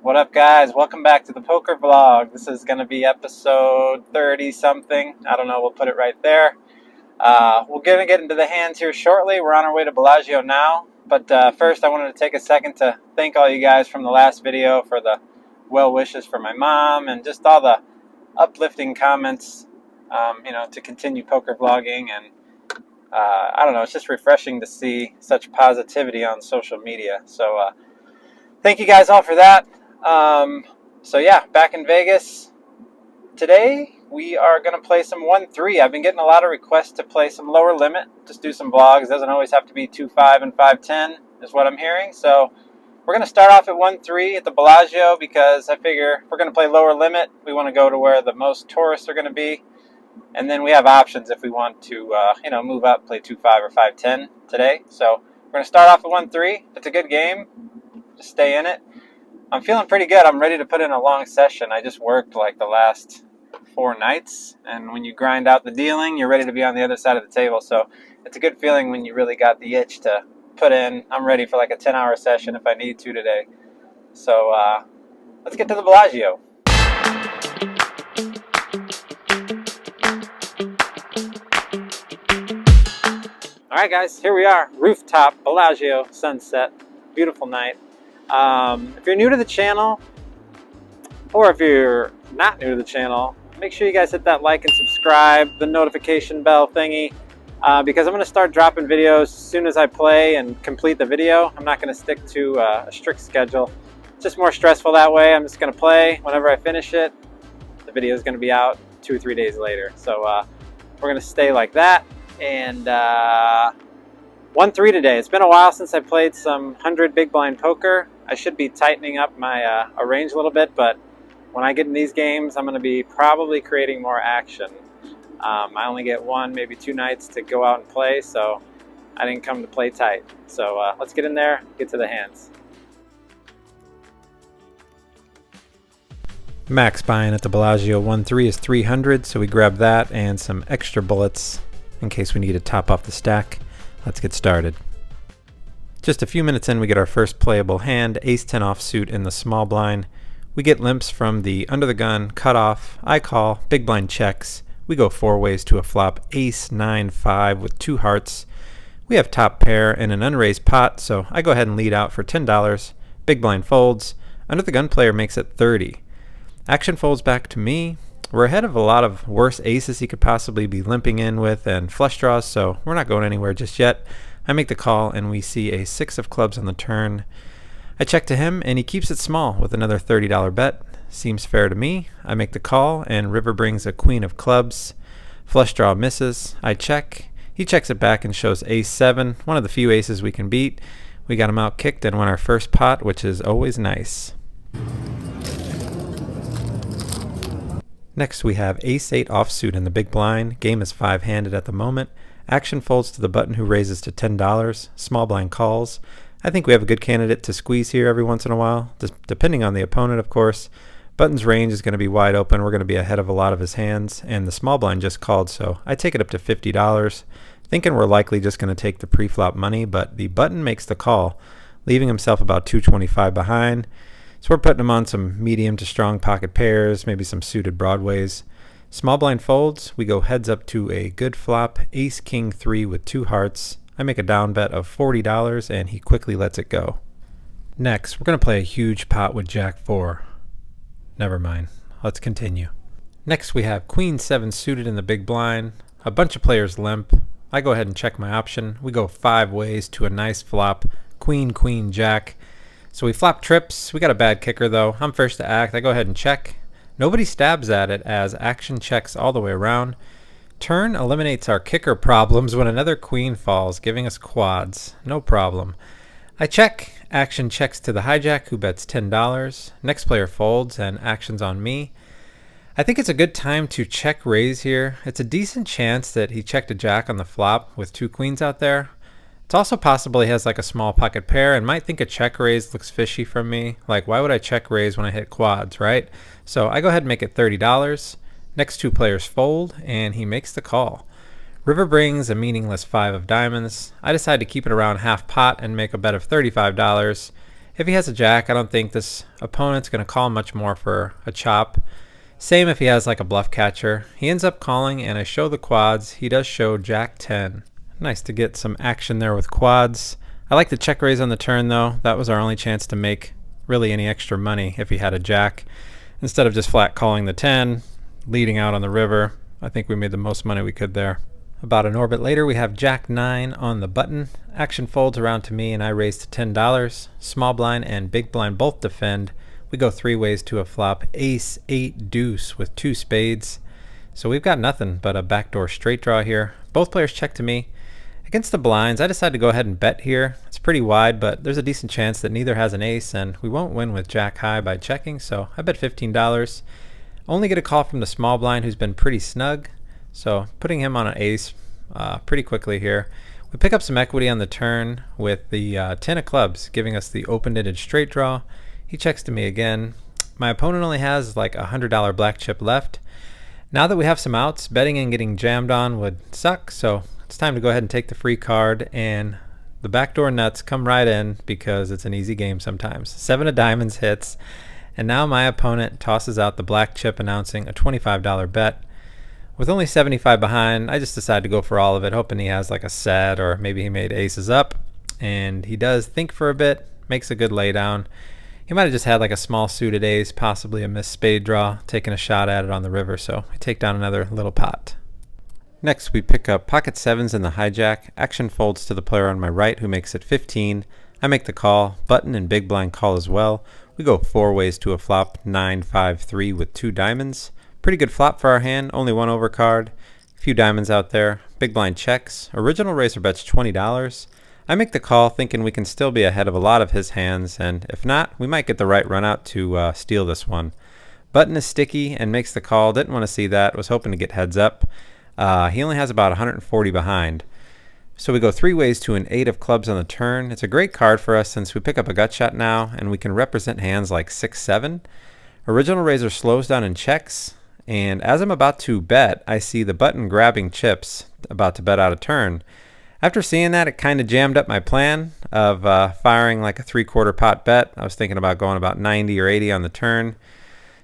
What up, guys? Welcome back to the poker vlog. This is going to be episode 30 something. I don't know, we'll put it right there. We're going to get into the hands here shortly. We're on our way to Bellagio now. But first, I wanted to take a second to thank all you guys from the last video for the well wishes for my mom and just all the uplifting comments, to continue poker vlogging. And I don't know, it's just refreshing to see such positivity on social media. So thank you guys all for that. So yeah, back in Vegas today. We are going to play some 1-3. I've been getting a lot of requests to play some lower limit, just do some vlogs. Doesn't always have to be 2-5 and 5-10 is what I'm hearing. So we're going to start off at 1-3 at the Bellagio because I figure if we're going to play lower limit, we want to go to where the most tourists are going to be. And then we have options if we want to, move up, play 2-5 or 5-10 today. So we're going to start off at 1-3. It's a good game. Just stay in it. I'm feeling pretty good. I'm ready to put in a long session. I just worked like the last 4 nights, and when you grind out the dealing, you're ready to be on the other side of the table. So it's a good feeling when you really got the itch to put in. I'm ready for like a 10-hour session if I need to today. So let's get to the Bellagio. All right, guys, here we are. Rooftop, Bellagio, sunset. Beautiful night. If you're new to the channel, or if you're not new to the channel, make sure you guys hit that like and subscribe, the notification bell thingy, because I'm going to start dropping videos as soon as I play and complete the video. I'm not going to stick to a strict schedule. It's just more stressful that way. I'm just going to play whenever I finish it. The video is going to be out 2 or 3 days later. So we're going to stay like that. And 1-3 today. It's been a while since I played some 100 big blind poker. I should be tightening up my range a little bit, but when I get in these games, I'm going to be probably creating more action. I only get 1, maybe 2 nights to go out and play, so I didn't come to play tight. So let's get in there, get to the hands. Max buying at the Bellagio 1-3 is 300, so we grab that and some extra bullets in case we need to top off the stack. Let's get started. Just a few minutes in, we get our first playable hand, ace-10 offsuit in the small blind. We get limps from the under the gun, cut off, I call, big blind checks. We go 4 ways to a flop, ace-9-5 with 2 hearts. We have top pair and an unraised pot, so I go ahead and lead out for $10. Big blind folds. Under the gun player makes it 30. Action folds back to me. We're ahead of a lot of worse aces he could possibly be limping in with and flush draws, so we're not going anywhere just yet. I make the call and we see a 6 of clubs on the turn. I check to him and he keeps it small with another $30 bet. Seems fair to me. I make the call and river brings a queen of clubs. Flush draw misses. I check. He checks it back and shows ace-7, one of the few aces we can beat. We got him out kicked and won our first pot, which is always nice. Next we have ace-8 offsuit in the big blind. Game is 5-handed at the moment. Action folds to the button who raises to $10. Small blind calls. I think we have a good candidate to squeeze here every once in a while, depending on the opponent, of course. Button's range is going to be wide open. We're going to be ahead of a lot of his hands, and the small blind just called, so I take it up to $50, thinking we're likely just going to take the pre-flop money, but the button makes the call, leaving himself about $225 behind. So we're putting him on some medium to strong pocket pairs, maybe some suited broadways. Small blind folds. We go heads up to a good flop, ace-king-3 with 2 hearts. I make a down bet of $40 and he quickly lets it go. Next, we're going to play a huge pot with jack-4. Never mind. Let's continue. Next, we have queen-7 suited in the big blind. A bunch of players limp. I go ahead and check my option. We go 5 ways to a nice flop, queen-queen-jack. So we flop trips. We got a bad kicker though. I'm first to act. I go ahead and check. Nobody stabs at it as action checks all the way around. Turn eliminates our kicker problems when another queen falls, giving us quads. No problem. I check. Action checks to the hijack who bets $10. Next player folds and action's on me. I think it's a good time to check raise here. It's a decent chance that he checked a jack on the flop with 2 queens out there. It's also possible he has like a small pocket pair and might think a check raise looks fishy from me. Like, why would I check raise when I hit quads, right? So I go ahead and make it $30. Next 2 players fold and he makes the call. River brings a meaningless 5 of diamonds. I decide to keep it around half pot and make a bet of $35. If he has a jack, I don't think this opponent's going to call much more for a chop. Same if he has like a bluff catcher. He ends up calling, and I show the quads. He does show jack 10. Nice to get some action there with quads. I like the check raise on the turn, though. That was our only chance to make really any extra money if he had a jack. Instead of just flat calling the 10, leading out on the river, I think we made the most money we could there. About an orbit later, we have jack 9 on the button. Action folds around to me, and I raise to $10. Small blind and big blind both defend. We go 3 ways to a flop. Ace, 8, deuce with 2 spades. So we've got nothing but a backdoor straight draw here. Both players check to me. Against the blinds, I decided to go ahead and bet here. It's pretty wide, but there's a decent chance that neither has an ace, and we won't win with jack high by checking, so I bet $15. Only get a call from the small blind, who's been pretty snug, so putting him on an ace pretty quickly here. We pick up some equity on the turn with the 10 of clubs, giving us the open-ended straight draw. He checks to me again. My opponent only has like a $100 black chip left. Now that we have some outs, betting and getting jammed on would suck, so it's time to go ahead and take the free card, and the backdoor nuts come right in because it's an easy game sometimes. 7 of diamonds hits, and now my opponent tosses out the black chip, announcing a $25 bet. With only 75 behind, I just decided to go for all of it, hoping he has like a set, or maybe he made aces up, and he does think for a bit, makes a good laydown. He might have just had like a small suited ace, possibly a missed spade draw, taking a shot at it on the river, so I take down another little pot. Next, we pick up pocket 7s in the hijack. Action folds to the player on my right, who makes it 15. I make the call. Button and big blind call as well. We go 4 ways to a flop, 9, 5, 3 with 2 diamonds. Pretty good flop for our hand, only 1 overcard. A few diamonds out there. Big blind checks. Original raiser bets $20. I make the call, thinking we can still be ahead of a lot of his hands, and if not, we might get the right run out to steal this one. Button is sticky and makes the call. Didn't want to see that. Was hoping to get heads up. He only has about 140 behind. So we go 3 ways to an 8 of clubs on the turn. It's a great card for us since we pick up a gut shot now, and we can represent hands like 6, 7. Original raiser slows down and checks, and as I'm about to bet, I see the button grabbing chips, about to bet out a turn. After seeing that, it kind of jammed up my plan of firing like a 3/4 pot bet. I was thinking about going about 90 or 80 on the turn.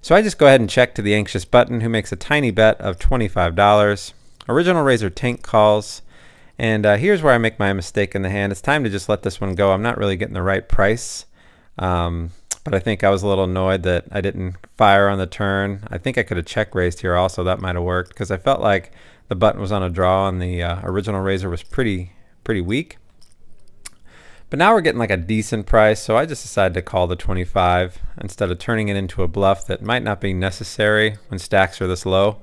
So I just go ahead and check to the anxious button, who makes a tiny bet of $25. Original raiser tank calls, and here's where I make my mistake in the hand. It's time to just let this one go. I'm not really getting the right price, but I think I was a little annoyed that I didn't fire on the turn. I think I could have check raised here also. That might have worked, because I felt like the button was on a draw and the original raiser was pretty weak. But now we're getting like a decent price, so I just decided to call the 25 instead of turning it into a bluff that might not be necessary when stacks are this low.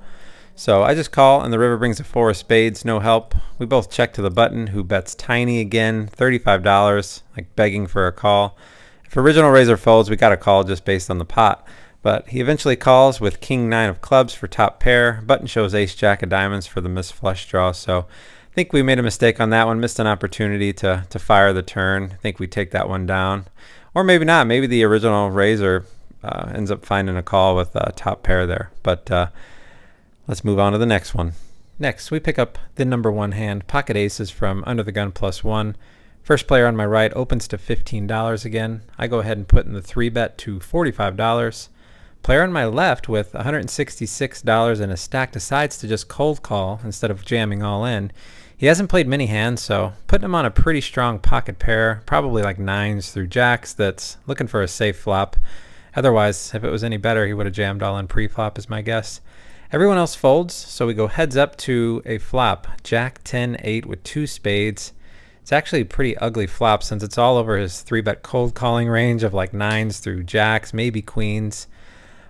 So I just call, and the river brings a 4 of spades, no help. We both check to the button, who bets tiny again, $35, like begging for a call. If original raiser folds, we got to call just based on the pot. But he eventually calls with king 9 of clubs for top pair. Button shows ace jack of diamonds for the missed flush draw, so I think we made a mistake on that one, missed an opportunity to fire the turn. I think we take that one down. Or maybe not. Maybe the original raiser ends up finding a call with top pair there. But let's move on to the next one. Next, we pick up the number 1 hand, pocket aces from under the gun +1. First player on my right opens to $15 again. I go ahead and put in the 3 bet to $45. Player on my left with $166 in a stack decides to just cold call instead of jamming all in. He hasn't played many hands, so putting him on a pretty strong pocket pair, probably like 9s through jacks, that's looking for a safe flop. Otherwise, if it was any better, he would have jammed all in pre-flop is my guess. Everyone else folds, so we go heads up to a flop, jack 10-8 with 2 spades. It's actually a pretty ugly flop since it's all over his 3-bet cold calling range of like 9s through jacks, maybe queens.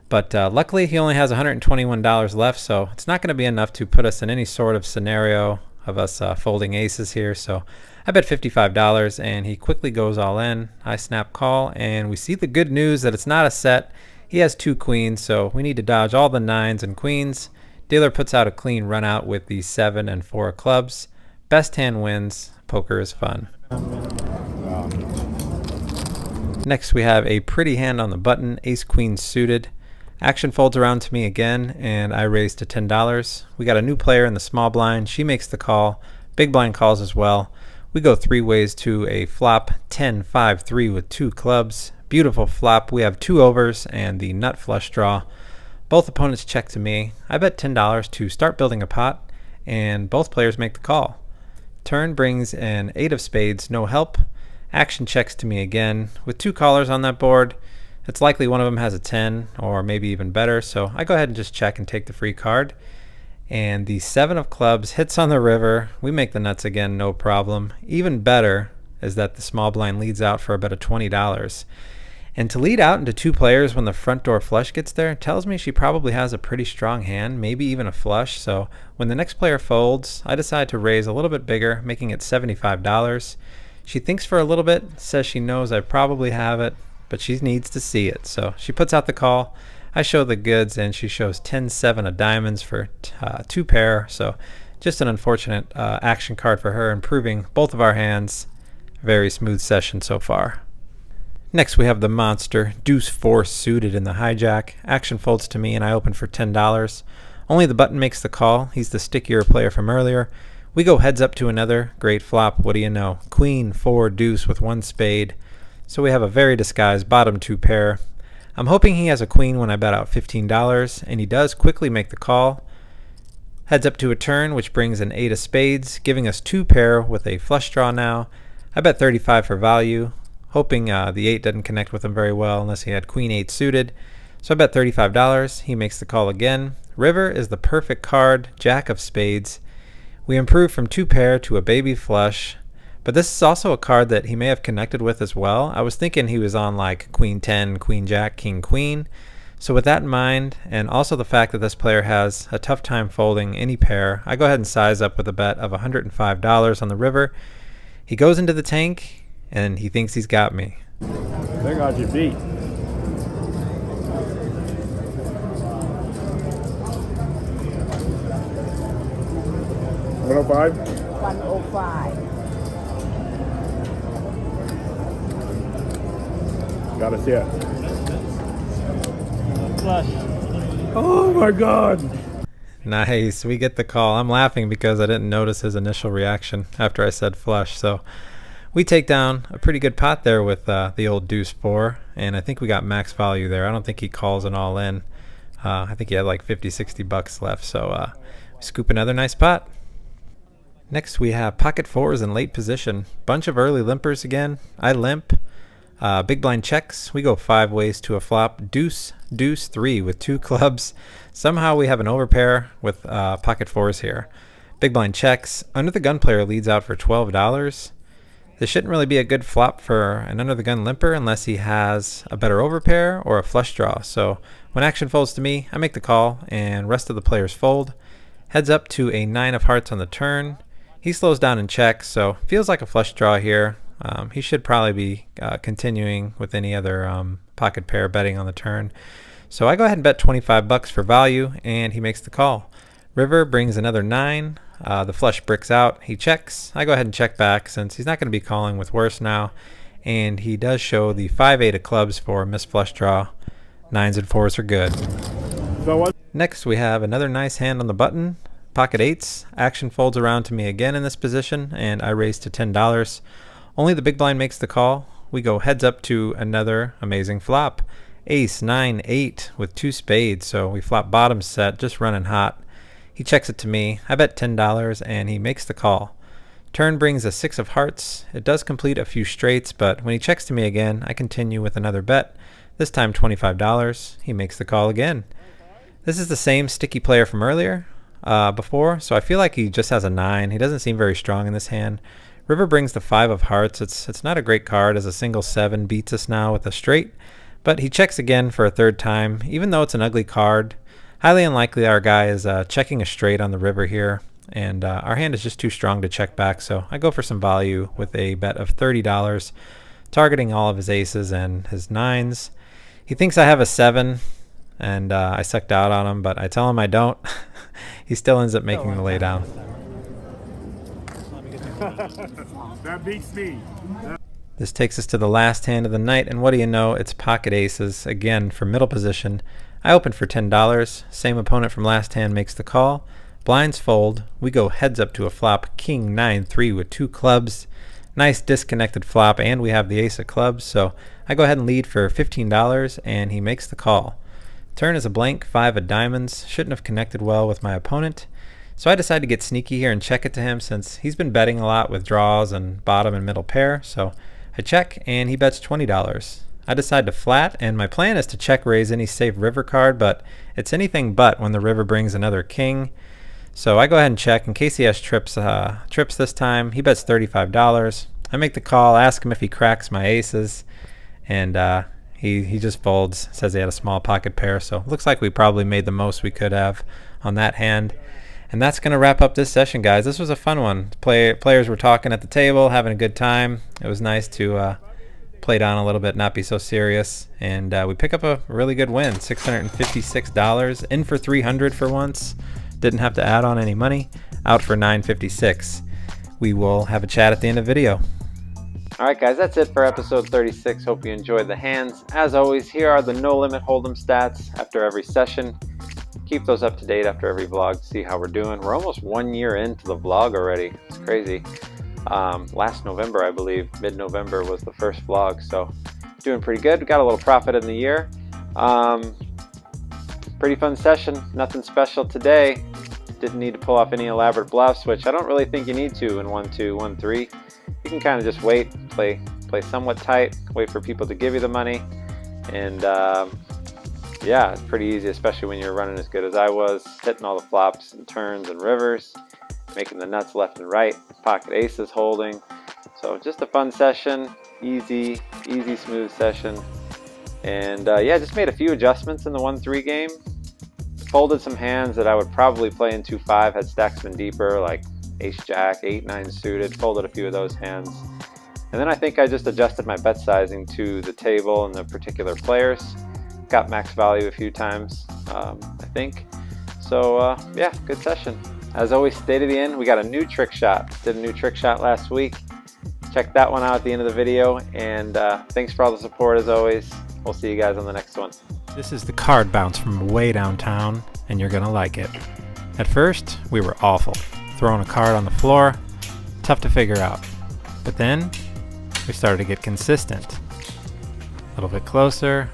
But luckily, he only has $121 left, so it's not going to be enough to put us in any sort of scenario of us folding aces here. So I bet $55, and he quickly goes all in. I snap call, and we see the good news that it's not a set. He has 2 queens, so we need to dodge all the 9s and queens. Dealer puts out a clean run out with the 7 and 4 of clubs. Best hand wins. Poker is fun. Next, we have a pretty hand on the button, ace queen suited. Action folds around to me again, and I raise to $10. We got a new player in the small blind. She makes the call. Big blind calls as well. We go three ways to a flop 10-5-3 with two clubs. Beautiful flop. We have two overs and the nut flush draw. Both opponents check to me. I bet $10 to start building a pot, and both players make the call. Turn brings an 8 of spades, no help. Action checks to me again. With two callers on that board, it's likely one of them has a 10 or maybe even better, so I go ahead and just check and take the free card. And the 7 of clubs hits on the river. We make the nuts again, no problem. Even better is that the small blind leads out for a bet of $20. And to lead out into two players when the front door flush gets there tells me she probably has a pretty strong hand, maybe even a flush. So when the next player folds, I decide to raise a little bit bigger, making it $75. She thinks for a little bit, says she knows I probably have it, but she needs to see it. So she puts out the call. I show the goods, and she shows 10-7 of diamonds for two pair. So just an unfortunate action card for her, improving both of our hands. Very smooth session so far. Next we have the monster, deuce 4 suited in the hijack. Action folds to me, and I open for $10. Only the button makes the call. He's the stickier player from earlier. We go heads up to another great flop. What do you know? Queen 4 deuce with one spade. So we have a very disguised bottom two pair. I'm hoping he has a queen when I bet out $15, and he does quickly make the call. Heads up to a turn, which brings an 8 of spades, giving us two pair with a flush draw now. I bet $35 for value, hoping the 8 doesn't connect with him very well unless he had queen 8 suited. So I bet $35. He makes the call again. River is the perfect card, jack of spades. We improve from two pair to a baby flush. But this is also a card that he may have connected with as well. I was thinking he was on like queen 10, queen jack, king queen. So with that in mind, and also the fact that this player has a tough time folding any pair, I go ahead and size up with a bet of $105 on the river. He goes into the tank, and he thinks he's got me. They got you beat. $105? 105. Gotta see it. Flush. Oh my god! Nice, we get the call. I'm laughing because I didn't notice his initial reaction after I said flush. So we take down a pretty good pot there with the old deuce 4, and I think we got max value there. I don't think he calls an all in. I think he had like $50-$60 left, so we scoop another nice pot. Next we have pocket fours in late position. Bunch of early limpers again. I limp. Big blind checks. We go 5 ways to a flop. Deuce, deuce 3 with two clubs. Somehow we have an overpair with pocket fours here. Big blind checks. Under the gun player leads out for $12. This shouldn't really be a good flop for an under the gun limper unless he has a better overpair or a flush draw. So when action folds to me, I make the call, and rest of the players fold. Heads up to a 9 of hearts on the turn. He slows down and checks, so feels like a flush draw here. He should probably be continuing with any other pocket pair betting on the turn. So I go ahead and bet $25 for value, and he makes the call. River brings another 9. The flush bricks out. He checks. I go ahead and check back since he's not going to be calling with worse now. And he does show the 5-8 of clubs for a missed flush draw. 9s and 4s are good. So what? Next we have another nice hand on the button. Pocket 8s. Action folds around to me again in this position, and I raise to $10. Only the big blind makes the call. We go heads up to another amazing flop. Ace 9 8 with two spades, so we flop bottom set, just running hot. He checks it to me. I bet $10, and he makes the call. Turn brings a 6 of hearts. It does complete a few straights, but when he checks to me again, I continue with another bet. This time $25. He makes the call again. This is the same sticky player from earlier, before, so I feel like he just has a 9. He doesn't seem very strong in this hand. River brings the 5 of hearts. It's not a great card, as a single 7 beats us now with a straight, but he checks again for a third time, even though it's an ugly card. Highly unlikely our guy is checking a straight on the river here, and our hand is just too strong to check back, so I go for some value with a bet of $30, targeting all of his aces and his 9s. He thinks I have a 7, and I sucked out on him, but I tell him I don't. He still ends up making the laydown. That beats me. This takes us to the last hand of the night, and what do you know? It's pocket aces, again for middle position. I open for $10. Same opponent from last hand makes the call. Blinds fold. We go heads up to a flop, king 9-3 with 2 clubs. Nice disconnected flop, and we have the ace of clubs, so I go ahead and lead for $15, and he makes the call. Turn is a blank 5 of diamonds. Shouldn't have connected well with my opponent, so I decide to get sneaky here and check it to him since he's been betting a lot with draws and bottom and middle pair. So I check, and he bets $20. I decide to flat, and my plan is to check raise any safe river card, but it's anything but when the river brings another king. So I go ahead and check in case he has trips this time. He bets $35. I make the call, ask him if he cracks my aces, and he just folds, says he had a small pocket pair. So it looks like we probably made the most we could have on that hand. And that's going to wrap up this session, guys. This was a fun one. Players were talking at the table, having a good time. It was nice to play down a little bit, not be so serious. And we pick up a really good win, $656. In for $300 for once. Didn't have to add on any money. Out for $956. We will have a chat at the end of the video. Alright guys, that's it for episode 36. Hope you enjoyed the hands. As always, here are the No Limit Hold'em stats after every session. Keep those up to date after every vlog to see how we're doing. We're almost 1 year into the vlog already. It's crazy. Last November, I believe, mid-November was the first vlog, so doing pretty good. We got a little profit in the year. Pretty fun session. Nothing special today. Didn't need to pull off any elaborate bluffs, which I don't really think you need to in 1-2, 1-3. You can kind of just wait, play somewhat tight, wait for people to give you the money, and yeah, it's pretty easy, especially when you're running as good as I was, hitting all the flops and turns and rivers, making the nuts left and right, pocket aces holding. So just a fun session, easy, smooth session. And yeah, just made a few adjustments in the 1-3 game. Folded some hands that I would probably play in 2-5 had stacks been deeper, like ace-jack, 8-9 suited. Folded a few of those hands. And then I think I just adjusted my bet sizing to the table and the particular players. Got max value a few times, I think. So yeah, good session. As always, stay to the end. We got a new trick shot. Did a new trick shot last week. Check that one out at the end of the video. And thanks for all the support as always. We'll see you guys on the next one. This is the card bounce from way downtown, and you're gonna like it. At first, we were awful. Throwing a card on the floor, tough to figure out. But then, we started to get consistent. A little bit closer,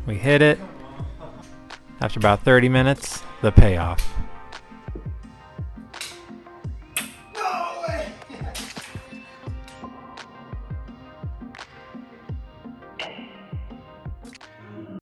we hit it. After about 30 minutes, the payoff.